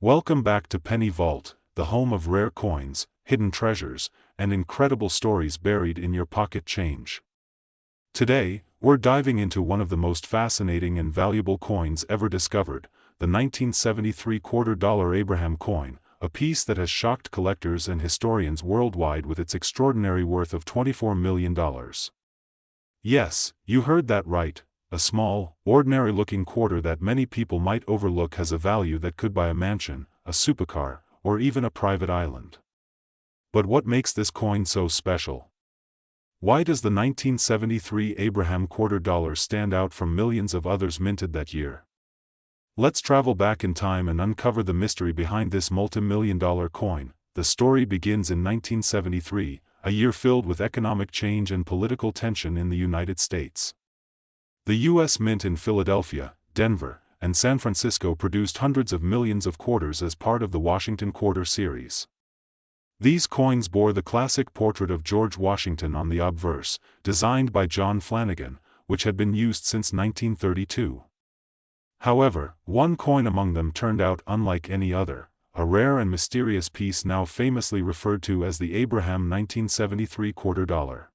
Welcome back to Penny Vault, the home of rare coins, hidden treasures, and incredible stories buried in your pocket change. Today, we're diving into one of the most fascinating and valuable coins ever discovered, the 1973 $2 Abraham coin, a piece that has shocked collectors and historians worldwide with its extraordinary worth of $24 million. Yes, you heard that right. A small, ordinary-looking quarter that many people might overlook has a value that could buy a mansion, a supercar, or even a private island. But what makes this coin so special? Why does the 1973 Abraham $2 stand out from millions of others minted that year? Let's travel back in time and uncover the mystery behind this multi-million-dollar coin. The story begins in 1973, a year filled with economic change and political tension in the United States. The U.S. Mint in Philadelphia, Denver, and San Francisco produced hundreds of millions of quarters as part of the Washington Quarter series. These coins bore the classic portrait of George Washington on the obverse, designed by John Flanagan, which had been used since 1932. However, one coin among them turned out unlike any other, a rare and mysterious piece now famously referred to as the Abraham 1973 $2.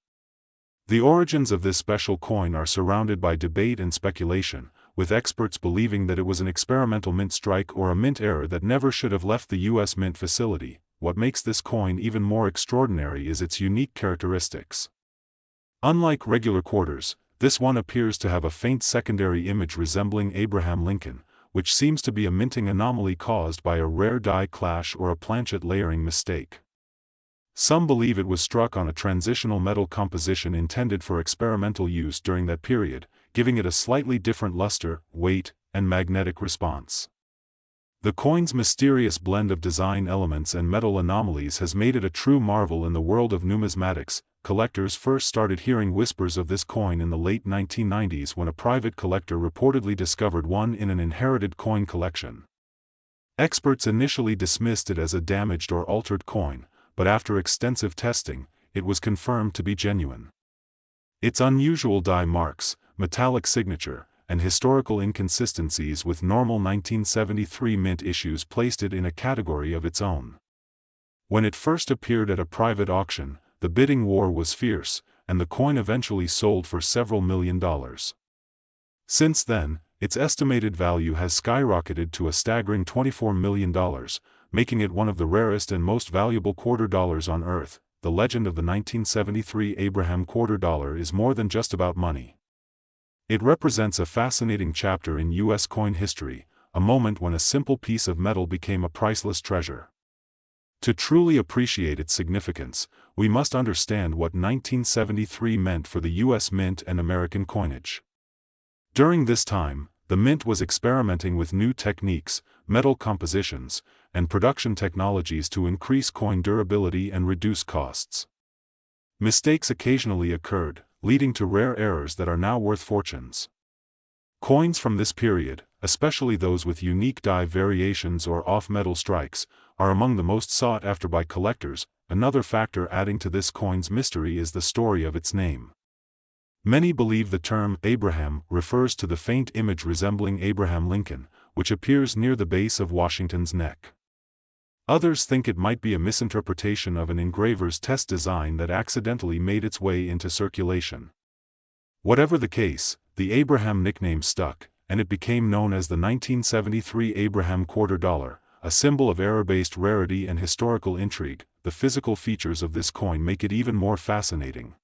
The origins of this special coin are surrounded by debate and speculation, with experts believing that it was an experimental mint strike or a mint error that never should have left the U.S. Mint facility. What makes this coin even more extraordinary is its unique characteristics. Unlike regular quarters, this one appears to have a faint secondary image resembling Abraham Lincoln, which seems to be a minting anomaly caused by a rare die clash or a planchet layering mistake. Some believe it was struck on a transitional metal composition intended for experimental use during that period, giving it a slightly different luster, weight, and magnetic response. The coin's mysterious blend of design elements and metal anomalies has made it a true marvel in the world of numismatics. Collectors first started hearing whispers of this coin in the late 1990s when a private collector reportedly discovered one in an inherited coin collection. Experts initially dismissed it as a damaged or altered coin, but after extensive testing, it was confirmed to be genuine. Its unusual die marks, metallic signature, and historical inconsistencies with normal 1973 mint issues placed it in a category of its own. When it first appeared at a private auction, the bidding war was fierce, and the coin eventually sold for several $1 million. Since then, its estimated value has skyrocketed to a staggering $24 million, making it one of the rarest and most valuable $2 on Earth. The legend of the 1973 Abraham $2 is more than just about money. It represents a fascinating chapter in U.S. coin history, a moment when a simple piece of metal became a priceless treasure. To truly appreciate its significance, we must understand what 1973 meant for the U.S. Mint and American coinage. During this time, the Mint was experimenting with new techniques, metal compositions, and production technologies to increase coin durability and reduce costs. Mistakes occasionally occurred, leading to rare errors that are now worth fortunes. Coins from this period, especially those with unique die variations or off-metal strikes, are among the most sought after by collectors. Another factor adding to this coin's mystery is the story of its name. Many believe the term Abraham refers to the faint image resembling Abraham Lincoln, which appears near the base of Washington's neck. Others think it might be a misinterpretation of an engraver's test design that accidentally made its way into circulation. Whatever the case, the Abraham nickname stuck, and it became known as the 1973 Abraham $2, a symbol of error-based rarity and historical intrigue. The physical features of this coin make it even more fascinating.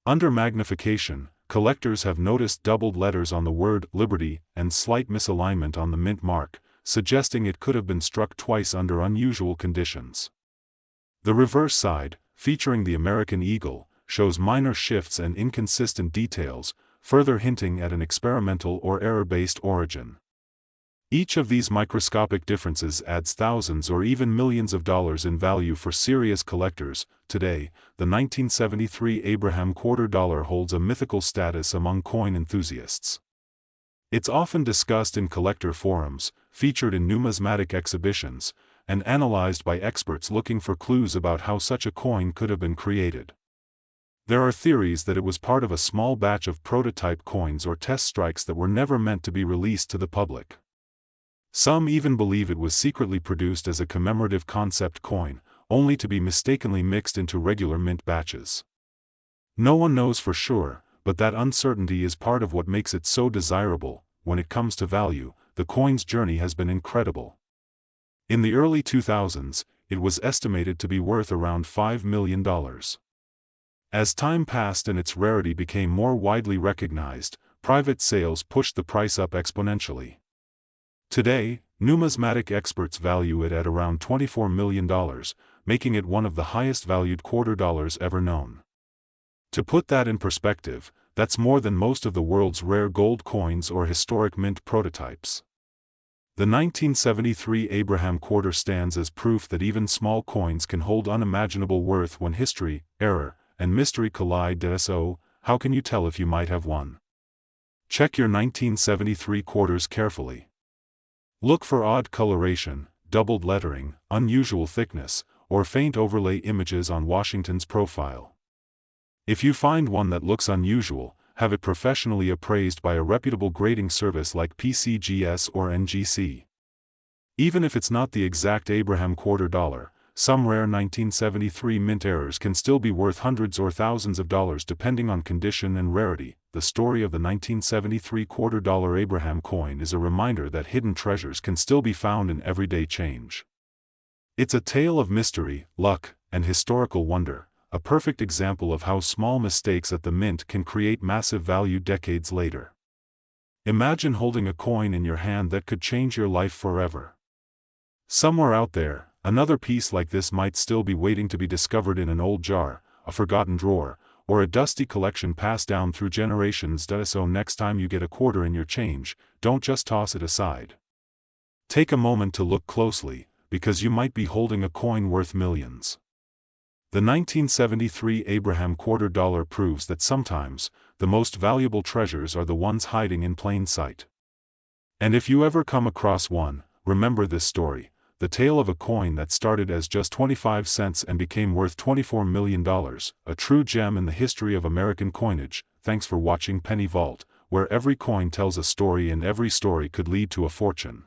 Under magnification, collectors have noticed doubled letters on the word Liberty and slight misalignment on the mint mark, suggesting it could have been struck twice under unusual conditions. The reverse side, featuring the American eagle, shows minor shifts and inconsistent details, further hinting at an experimental or error-based origin. Each of these microscopic differences adds thousands or even millions of dollars in value for serious collectors. Today, the 1973 Abraham $2 holds a mythical status among coin enthusiasts. It's often discussed in collector forums, featured in numismatic exhibitions, and analyzed by experts looking for clues about how such a coin could have been created. There are theories that it was part of a small batch of prototype coins or test strikes that were never meant to be released to the public. Some even believe it was secretly produced as a commemorative concept coin, only to be mistakenly mixed into regular mint batches. No one knows for sure, but that uncertainty is part of what makes it so desirable. When it comes to value, the coin's journey has been incredible. In the early 2000s, it was estimated to be worth around $5 million. As time passed and its rarity became more widely recognized, private sales pushed the price up exponentially. Today, numismatic experts value it at around $24 million, making it one of the highest valued quarter dollars ever known. To put that in perspective, that's more than most of the world's rare gold coins or historic mint prototypes. The 1973 Abraham quarter stands as proof that even small coins can hold unimaginable worth when history, error, and mystery collide. So, how can you tell if you might have one? Check your 1973 quarters carefully. Look for odd coloration, doubled lettering, unusual thickness, or faint overlay images on Washington's profile. If you find one that looks unusual, have it professionally appraised by a reputable grading service like PCGS or NGC. Even if it's not the exact Abraham quarter dollar, some rare 1973 mint errors can still be worth hundreds or thousands of dollars depending on condition and rarity. The story of the 1973 quarter dollar Abraham coin is a reminder that hidden treasures can still be found in everyday change. It's a tale of mystery, luck, and historical wonder, a perfect example of how small mistakes at the mint can create massive value decades later. Imagine holding a coin in your hand that could change your life forever. Somewhere out there, another piece like this might still be waiting to be discovered in an old jar, a forgotten drawer, or a dusty collection passed down through generations. So next time you get a quarter in your change, don't just toss it aside. Take a moment to look closely, because you might be holding a coin worth millions. The 1973 Abraham quarter dollar proves that sometimes, the most valuable treasures are the ones hiding in plain sight. And if you ever come across one, remember this story, the tale of a coin that started as just 25 cents and became worth $24 million, a true gem in the history of American coinage. Thanks for watching Penny Vault, where every coin tells a story and every story could lead to a fortune.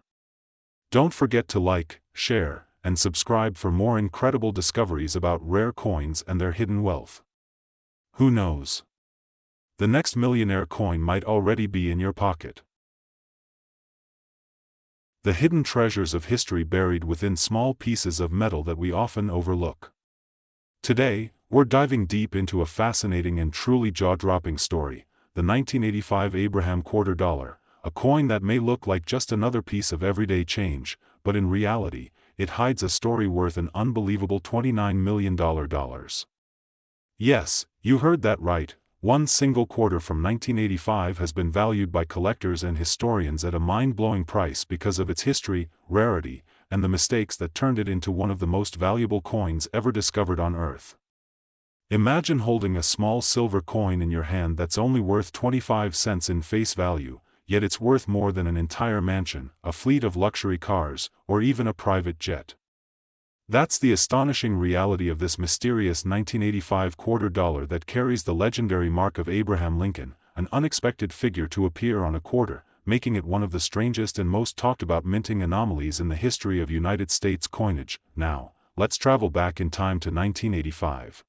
Don't forget to like, share, and subscribe for more incredible discoveries about rare coins and their hidden wealth. Who knows? The next Millionaire coin might already be in your pocket. The hidden treasures of history buried within small pieces of metal that we often overlook. Today, we're diving deep into a fascinating and truly jaw-dropping story, the 1985 Abraham quarter dollar, a coin that may look like just another piece of everyday change, but in reality, it hides a story worth an unbelievable $29 million. Yes, you heard that right. One single quarter from 1985 has been valued by collectors and historians at a mind-blowing price because of its history, rarity, and the mistakes that turned it into one of the most valuable coins ever discovered on Earth. Imagine holding a small silver coin in your hand that's only worth 25 cents in face value, yet it's worth more than an entire mansion, a fleet of luxury cars, or even a private jet. That's the astonishing reality of this mysterious 1985 quarter dollar that carries the legendary mark of Abraham Lincoln, an unexpected figure to appear on a quarter, making it one of the strangest and most talked about minting anomalies in the history of United States coinage. Now, let's travel back in time to 1985.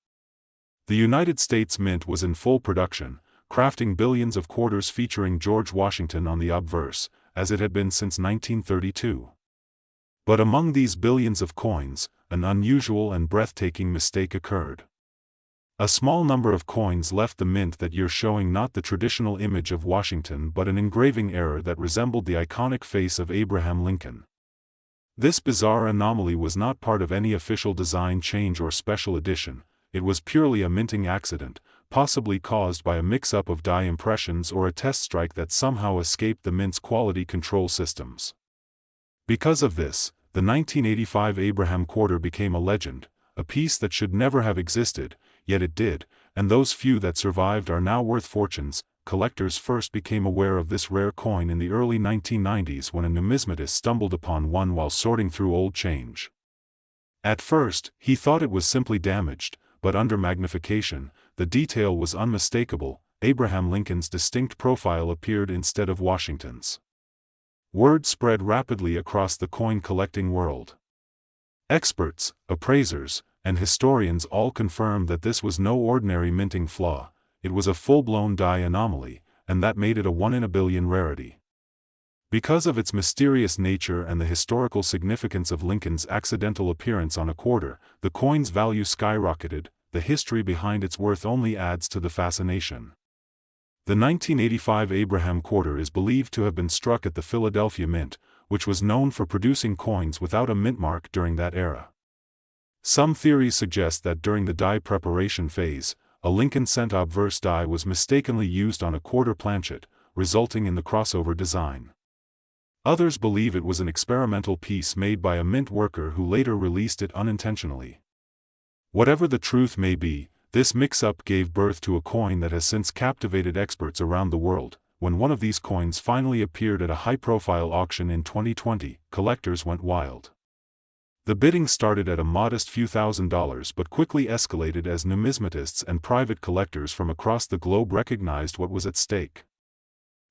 The United States Mint was in full production, crafting billions of quarters featuring George Washington on the obverse, as it had been since 1932. But among these billions of coins, an unusual and breathtaking mistake occurred. A small number of coins left the mint that year showing not the traditional image of Washington but an engraving error that resembled the iconic face of Abraham Lincoln. This bizarre anomaly was not part of any official design change or special edition, it was purely a minting accident, possibly caused by a mix-up of die impressions or a test strike that somehow escaped the mint's quality control systems. Because of this, the 1985 Abraham quarter became a legend, a piece that should never have existed, yet it did, and those few that survived are now worth fortunes. Collectors first became aware of this rare coin in the early 1990s when a numismatist stumbled upon one while sorting through old change. At first, he thought it was simply damaged, but under magnification, the detail was unmistakable. Abraham Lincoln's distinct profile appeared instead of Washington's. Word spread rapidly across the coin-collecting world. Experts, appraisers, and historians all confirmed that this was no ordinary minting flaw, it was a full-blown die anomaly, and that made it a 1 in a billion rarity. Because of its mysterious nature and the historical significance of Lincoln's accidental appearance on a quarter, the coin's value skyrocketed. The history behind its worth only adds to the fascination. The 1985 Abraham quarter is believed to have been struck at the Philadelphia Mint, which was known for producing coins without a mint mark during that era. Some theories suggest that during the die preparation phase, a Lincoln cent obverse die was mistakenly used on a quarter planchet, resulting in the crossover design. Others believe it was an experimental piece made by a mint worker who later released it unintentionally. Whatever the truth may be, this mix-up gave birth to a coin that has since captivated experts around the world. When one of these coins finally appeared at a high-profile auction in 2020, collectors went wild. The bidding started at a modest few $1,000s but quickly escalated as numismatists and private collectors from across the globe recognized what was at stake.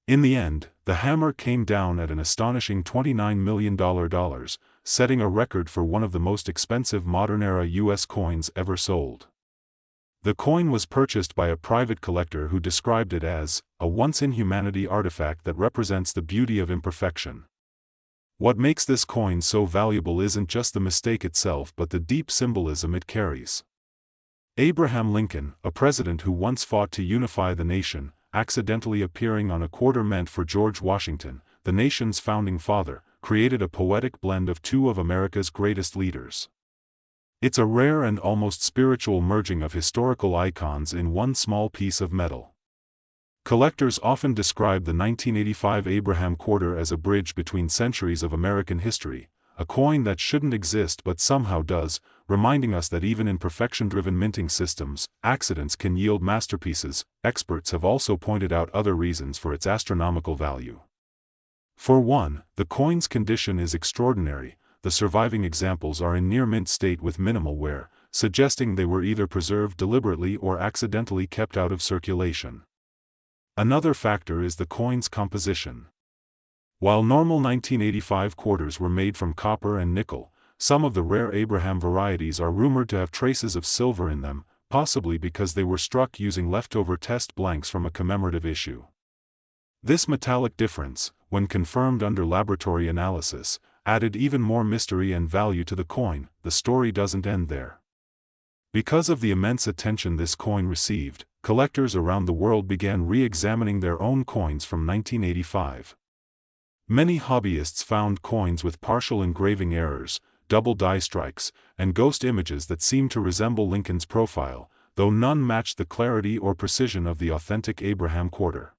In the end, the hammer came down at an astonishing $29 million, setting a record for one of the most expensive modern-era U.S. coins ever sold. The coin was purchased by a private collector who described it as a once-in-humanity artifact that represents the beauty of imperfection. What makes this coin so valuable isn't just the mistake itself but the deep symbolism it carries. Abraham Lincoln, a president who once fought to unify the nation, accidentally appearing on a quarter meant for George Washington, the nation's founding father, created a poetic blend of two of America's greatest leaders. It's a rare and almost spiritual merging of historical icons in one small piece of metal. Collectors often describe the 1985 Abraham quarter as a bridge between centuries of American history, a coin that shouldn't exist but somehow does, reminding us that even in perfection-driven minting systems, accidents can yield masterpieces. Experts have also pointed out other reasons for its astronomical value. For one, the coin's condition is extraordinary. The surviving examples are in near mint state with minimal wear, suggesting they were either preserved deliberately or accidentally kept out of circulation. Another factor is the coin's composition. While normal 1985 quarters were made from copper and nickel, some of the rare Abraham varieties are rumored to have traces of silver in them, possibly because they were struck using leftover test blanks from a commemorative issue. This metallic difference, when confirmed under laboratory analysis, added even more mystery and value to the coin. The story doesn't end there. Because of the immense attention this coin received, collectors around the world began re-examining their own coins from 1985. Many hobbyists found coins with partial engraving errors, double die strikes, and ghost images that seemed to resemble Lincoln's profile, though none matched the clarity or precision of the authentic Abraham quarter.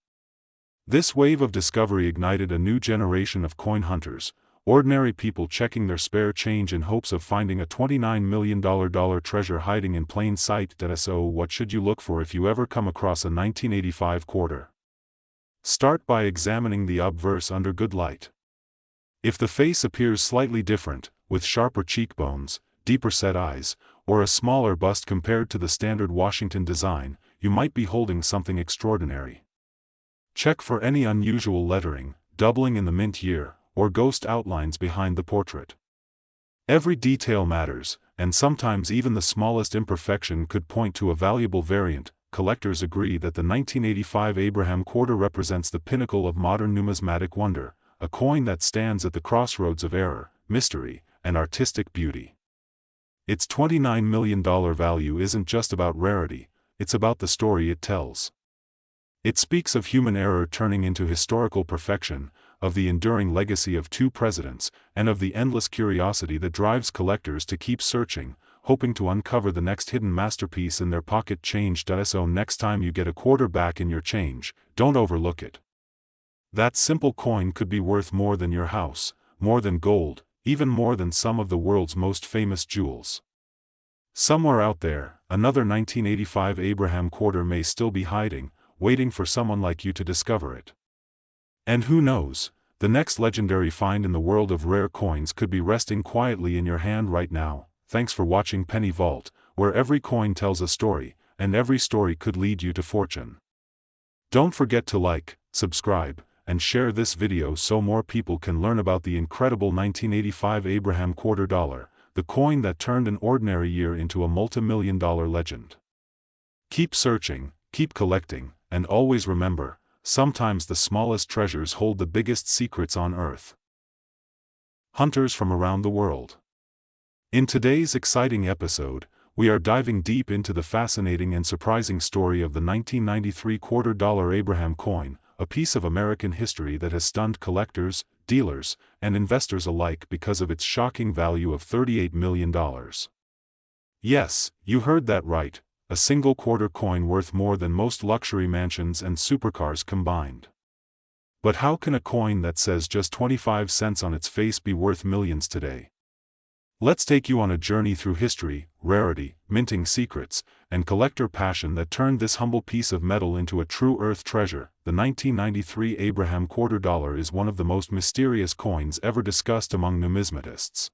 This wave of discovery ignited a new generation of coin hunters, ordinary people checking their spare change in hopes of finding a $29 million treasure hiding in plain sight. So what should you look for if you ever come across a 1985 quarter? Start by examining the obverse under good light. If the face appears slightly different, with sharper cheekbones, deeper set eyes, or a smaller bust compared to the standard Washington design, you might be holding something extraordinary. Check for any unusual lettering, doubling in the mint year, or ghost outlines behind the portrait. Every detail matters, and sometimes even the smallest imperfection could point to a valuable variant. Collectors agree that the 1985 Abraham quarter represents the pinnacle of modern numismatic wonder, a coin that stands at the crossroads of error, mystery, and artistic beauty. Its $29 million value isn't just about rarity, it's about the story it tells. It speaks of human error turning into historical perfection, of the enduring legacy of two presidents, and of the endless curiosity that drives collectors to keep searching, hoping to uncover the next hidden masterpiece in their pocket change. So next time you get a quarter back in your change, don't overlook it. That simple coin could be worth more than your house, more than gold, even more than some of the world's most famous jewels. Somewhere out there, another 1985 Abraham quarter may still be hiding, waiting for someone like you to discover it. And who knows, the next legendary find in the world of rare coins could be resting quietly in your hand right now. Thanks for watching Penny Vault, where every coin tells a story, and every story could lead you to fortune. Don't forget to like, subscribe, and share this video so more people can learn about the incredible 1985 Abraham quarter dollar, the coin that turned an ordinary year into a multi-million-dollar legend. Keep searching, keep collecting, and always remember, sometimes the smallest treasures hold the biggest secrets on Earth. Hunters from around the world. In today's exciting episode, we are diving deep into the fascinating and surprising story of the 1993 quarter dollar Abraham coin, a piece of American history that has stunned collectors, dealers, and investors alike because of its shocking value of $38 million. Yes, you heard that right, a single quarter coin worth more than most luxury mansions and supercars combined. But how can a coin that says just 25 cents on its face be worth millions today? Let's take you on a journey through history, rarity, minting secrets, and collector passion that turned this humble piece of metal into a true earth treasure. The 1993 Abraham quarter dollar is one of the most mysterious coins ever discussed among numismatists.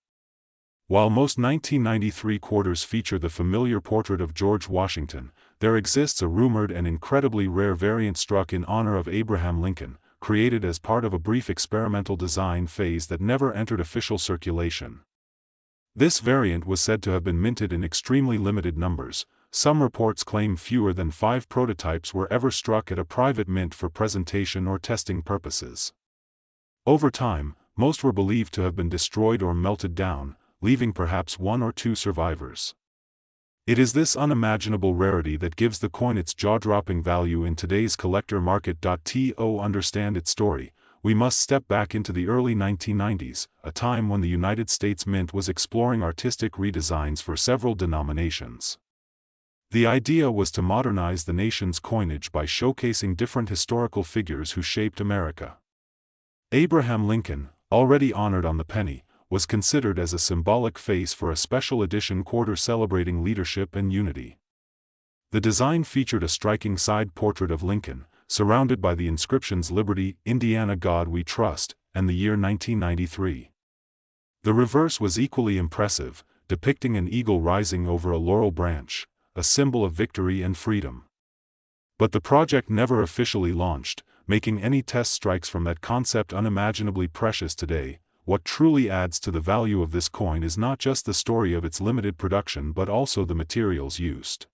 While most 1993 quarters feature the familiar portrait of George Washington, there exists a rumored and incredibly rare variant struck in honor of Abraham Lincoln, created as part of a brief experimental design phase that never entered official circulation. This variant was said to have been minted in extremely limited numbers. Some reports claim fewer than 5 prototypes were ever struck at a private mint for presentation or testing purposes. Over time, most were believed to have been destroyed or melted down, leaving perhaps 1 or 2 survivors. It is this unimaginable rarity that gives the coin its jaw-dropping value in today's collector market. To understand its story, we must step back into the early 1990s, a time when the United States Mint was exploring artistic redesigns for several denominations. The idea was to modernize the nation's coinage by showcasing different historical figures who shaped America. Abraham Lincoln, already honored on the penny, was considered as a symbolic face for a special edition quarter celebrating leadership and unity. The design featured a striking side portrait of Lincoln, surrounded by the inscriptions Liberty, Indiana, God We Trust, and the year 1993. The reverse was equally impressive, depicting an eagle rising over a laurel branch, a symbol of victory and freedom. But the project never officially launched, making any test strikes from that concept unimaginably precious today. What truly adds to the value of this coin is not just the story of its limited production but also the materials used.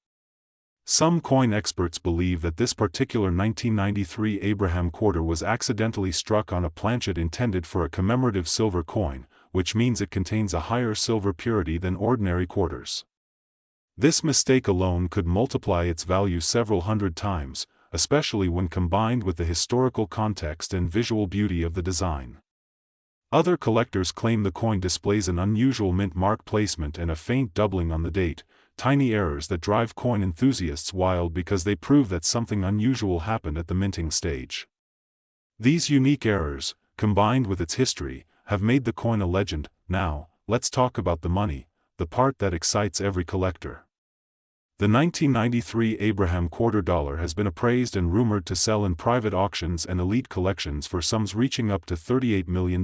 Some coin experts believe that this particular 1993 Abraham quarter was accidentally struck on a planchet intended for a commemorative silver coin, which means it contains a higher silver purity than ordinary quarters. This mistake alone could multiply its value several hundred times, especially when combined with the historical context and visual beauty of the design. Other collectors claim the coin displays an unusual mint mark placement and a faint doubling on the date, tiny errors that drive coin enthusiasts wild because they prove that something unusual happened at the minting stage. These unique errors, combined with its history, have made the coin a legend. Now, let's talk about the money, the part that excites every collector. The 1993 Abraham quarter dollar has been appraised and rumored to sell in private auctions and elite collections for sums reaching up to $38 million.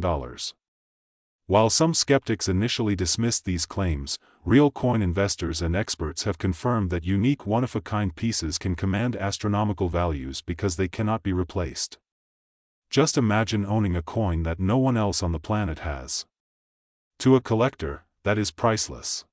While some skeptics initially dismissed these claims, real coin investors and experts have confirmed that unique one-of-a-kind pieces can command astronomical values because they cannot be replaced. Just imagine owning a coin that no one else on the planet has. To a collector, that is priceless.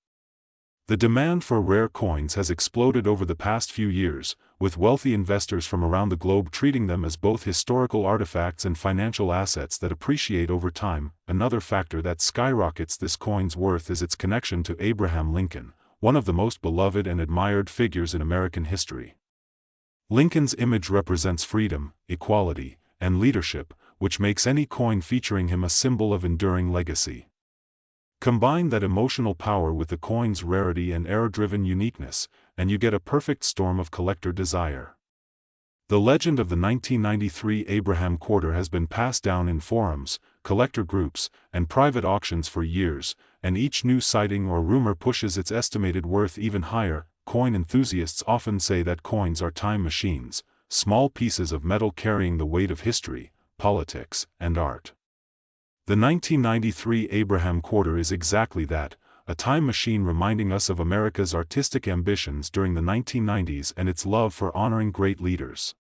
The demand for rare coins has exploded over the past few years, with wealthy investors from around the globe treating them as both historical artifacts and financial assets that appreciate over time. Another factor that skyrockets this coin's worth is its connection to Abraham Lincoln, one of the most beloved and admired figures in American history. Lincoln's image represents freedom, equality, and leadership, which makes any coin featuring him a symbol of enduring legacy. Combine that emotional power with the coin's rarity and error-driven uniqueness, and you get a perfect storm of collector desire. The legend of the 1993 Abraham quarter has been passed down in forums, collector groups, and private auctions for years, and each new sighting or rumor pushes its estimated worth even higher. Coin enthusiasts often say that coins are time machines, small pieces of metal carrying the weight of history, politics, and art. The 1993 Abraham quarter is exactly that, a time machine reminding us of America's artistic ambitions during the 1990s and its love for honoring great leaders.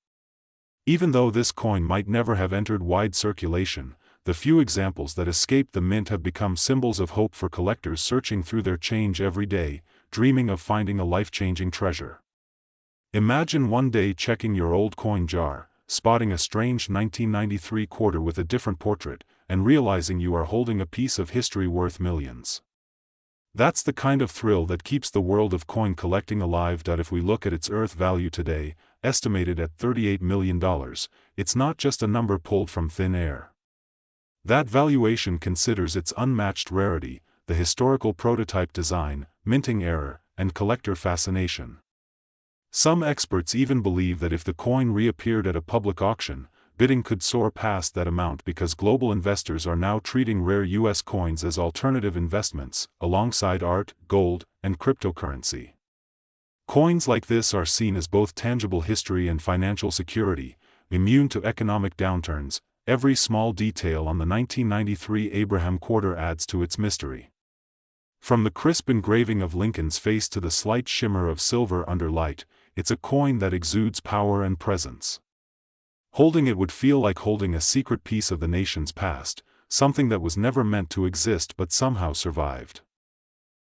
Even though this coin might never have entered wide circulation, the few examples that escaped the mint have become symbols of hope for collectors searching through their change every day, dreaming of finding a life-changing treasure. Imagine one day checking your old coin jar, spotting a strange 1993 quarter with a different portrait, and realizing you are holding a piece of history worth millions. That's the kind of thrill that keeps the world of coin collecting alive. If we look at its earth value today, estimated at $38 million, it's not just a number pulled from thin air. That valuation considers its unmatched rarity, the historical prototype design, minting error, and collector fascination. Some experts even believe that if the coin reappeared at a public auction, bidding could soar past that amount because global investors are now treating rare U.S. coins as alternative investments, alongside art, gold, and cryptocurrency. Coins like this are seen as both tangible history and financial security, immune to economic downturns. Every small detail on the 1993 Abraham quarter adds to its mystery. From the crisp engraving of Lincoln's face to the slight shimmer of silver under light, it's a coin that exudes power and presence. Holding it would feel like holding a secret piece of the nation's past, something that was never meant to exist but somehow survived.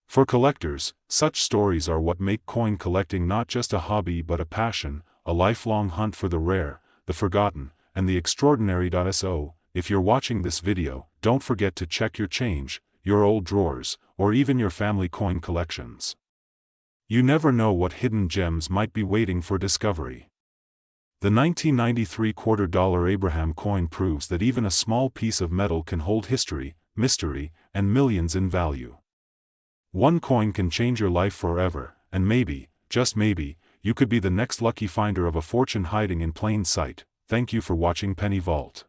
For collectors, such stories are what make coin collecting not just a hobby but a passion, a lifelong hunt for the rare, the forgotten, and the extraordinary. So, if you're watching this video, don't forget to check your change, your old drawers, or even your family coin collections. You never know what hidden gems might be waiting for discovery. The 1993 $2 Abraham coin proves that even a small piece of metal can hold history, mystery, and millions in value. One coin can change your life forever, and maybe, just maybe, you could be the next lucky finder of a fortune hiding in plain sight. Thank you for watching Penny Vault.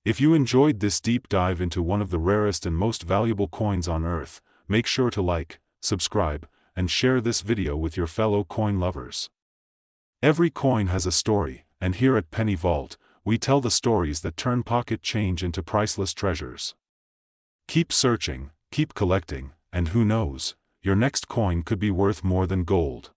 If you enjoyed this deep dive into one of the rarest and most valuable coins on Earth, make sure to like, subscribe, and share this video with your fellow coin lovers. Every coin has a story, and here at Penny Vault, we tell the stories that turn pocket change into priceless treasures. Keep searching, keep collecting, and who knows, your next coin could be worth more than gold.